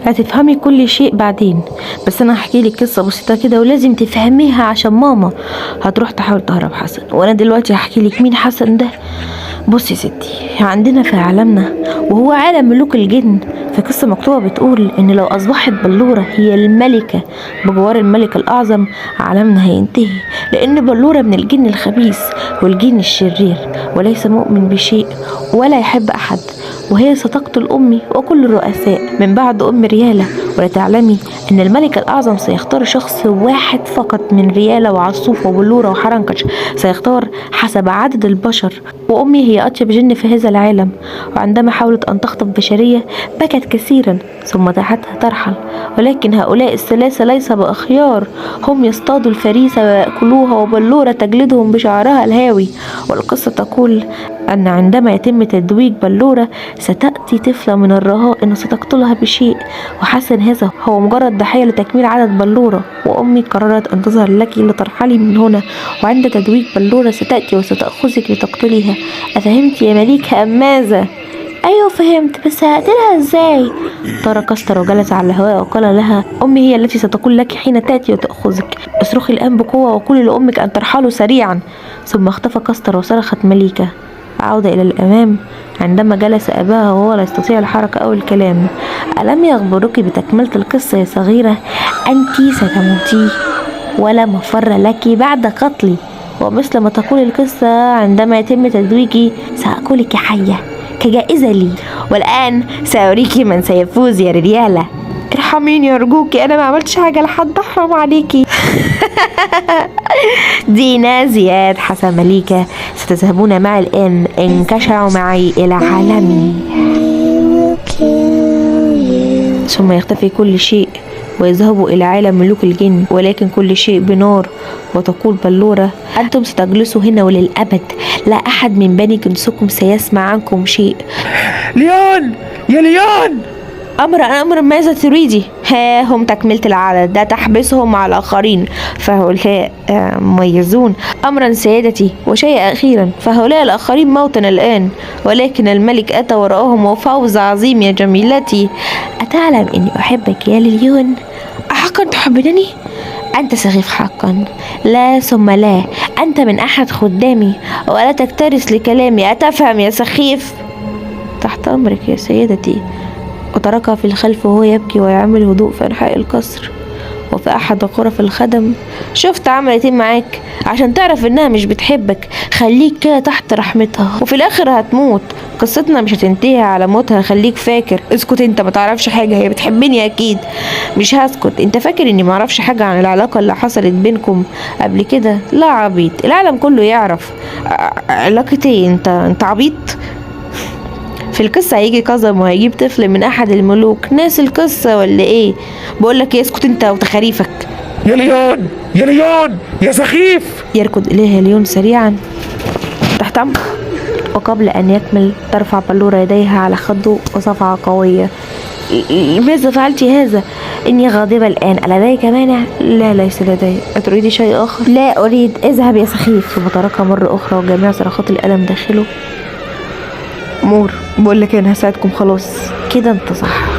هتفهمي كل شيء بعدين، بس انا هحكي لك قصه بسيطه كده ولازم تفهميها عشان ماما هتروح تحاول تهرب حسن. وانا دلوقتي هحكي لك مين حسن ده. بصي يا ستي، عندنا في عالمنا وهو عالم ملوك الجن، في قصة مكتوبة بتقول إن لو أصبحت بلورة هي الملكة بجوار الملك الأعظم عالمنا هينتهي، لأن بلورة من الجن الخبيث والجن الشرير وليس مؤمن بشيء ولا يحب أحد، وهي ستقتل أمي وكل الرؤساء من بعد أم ريالة. ولا تعلمي أن الملك الأعظم سيختار شخص واحد فقط من ريالة وعصوفة وبلورة وحرنكش، سيختار حسب عدد البشر، وأمي هي أطيب جن في هذا العالم. وعندما حاولت أن تخطف بشرية بكت كثيرا ثم دعتها ترحل، ولكن هؤلاء الثلاثة ليس بأخيار، هم يصطادوا الفريسة ويأكلوها وبلورة تجلدهم بشعرها الهاوي. والقصة تقول أن عندما يتم تدويج بلورة ستأتي طفلة من الرهائن ستقتلها بشيء، وحسن هذا هو مجرد ضحية لتكميل عدد بلورة. وأمي قررت أن تظهر لك لترحلي من هنا، وعند تدويج بلورة ستأتي وستأخذك لتقتليها. أفهمت يا مليكة أم ماذا؟ أيوة فهمت، بس هقتلها ازاي؟ طار كستر وجلس على الهواء وقال لها: أمي هي التي ستقول لك حين تأتي وتأخذك. اصرخي الآن بقوة وقولي لأمك أن ترحلوا سريعا. ثم اختفى كستر وصرخت مليكة. عودة إلى الأمام عندما جلس أباها وهو لا يستطيع الحركة أو الكلام. ألم يخبرك بتكملة القصة يا صغيرة؟ أنت ستموتي ولا مفر لك بعد قتلي، ومثل ما تقول القصة عندما يتم تدويجي سأكلك حية كجائزة لي. والآن سأريكي من سيفوز يا ريالة. ارحميني أرجوكي، أنا ما عملتش حاجة لحد، أحرم عليكي. دينا زياد حسن مليكة، ستذهبون معي الآن، انكشعوا معي إلى عالمي. ثم يختفي كل شيء ويذهبوا إلى عالم ملوك الجن، ولكن كل شيء بنار. وتقول بلورة: أنتم ستجلسوا هنا وللأبد، لا أحد من بني جنسكم سيسمع عنكم شيء. ليون يا ليون! أمر ماذا تريدي؟ ها هم تكملة العدد، لا تحبسهم على الآخرين فهؤلاء مميزون. أمرا سيدتي، وشيء أخيرا، فهؤلاء الآخرين موتا الآن، ولكن الملك أتى وراءهم وفوز عظيم يا جميلتي. أتعلم أني أحبك يا ليون؟ أحقا تحبنني؟ أنت سخيف حقا. لا ثم لا، أنت من أحد خدامي ولا تكترث لكلامي، أتفهم يا سخيف؟ تحت أمرك يا سيدتي. وتركها في الخلف وهو يبكي ويعمل هدوء في أنحاء القصر. وفي أحد غرف الخدم: شفت عملت ايه معاك؟ عشان تعرف انها مش بتحبك، خليك كده تحت رحمتها وفي الاخر هتموت. قصتنا مش هتنتهي على موتها، خليك فاكر. اسكت، انت ما تعرفش حاجة، هي بتحبني اكيد. مش هسكت. انت فاكر اني ما اعرفش حاجة عن العلاقة اللي حصلت بينكم قبل كده؟ لا عبيط، العالم كله يعرف. علاقة ايه؟ انت عبيط. في القصة هيجي كظم وهيجيب طفل من أحد الملوك. ناس القصة ولا إيه؟ بقولك اسكت أنت وتخاريفك. يا ليون يا ليون يا سخيف! يركض إليها ليون سريعا تحت أمر، وقبل أن يكمل ترفع بلورة يديها على خده وصفعة قوية. لماذا فعلت هذا؟ إني غاضبة الآن، ألديك مانع؟ لا، ليس لدي. أتريد شيء آخر؟ لا أريد. اذهب يا سخيف. ثم تركها مرة أخرى وجميع صرخات الألم داخله. مور، بقولك أنا هساعدكم خلاص كده، انت صح.